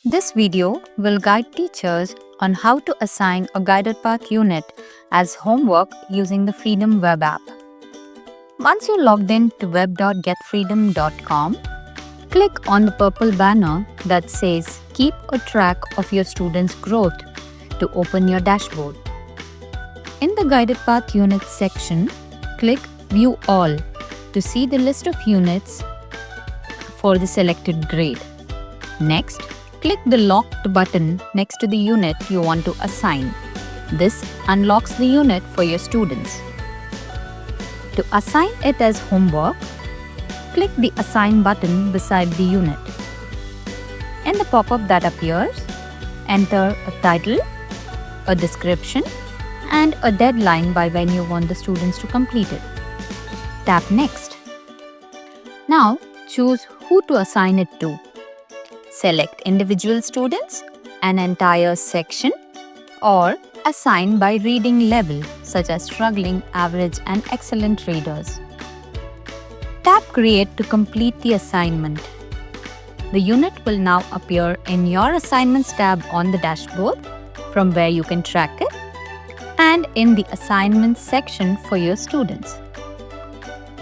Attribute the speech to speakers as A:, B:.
A: This video will guide teachers on how to assign a guided path unit as homework using the Freedom web app. Once you're logged in to web.getfreedom.com, click on the purple banner that says Keep a track of your students' growth to open your dashboard. In the guided path units section, click View All to see the list of units for the selected grade. Next, click the Locked button next to the unit you want to assign. This unlocks the unit for your students. To assign it as homework, click the Assign button beside the unit. In the pop-up that appears, enter a title, a description, and a deadline by when you want the students to complete it. Tap Next. Now, choose who to assign it to. Select individual students, an entire section, or assign by reading level, such as struggling, average, and excellent readers. Tap Create to complete the assignment. The unit will now appear in your Assignments tab on the dashboard, from where you can track it, and in the Assignments section for your students.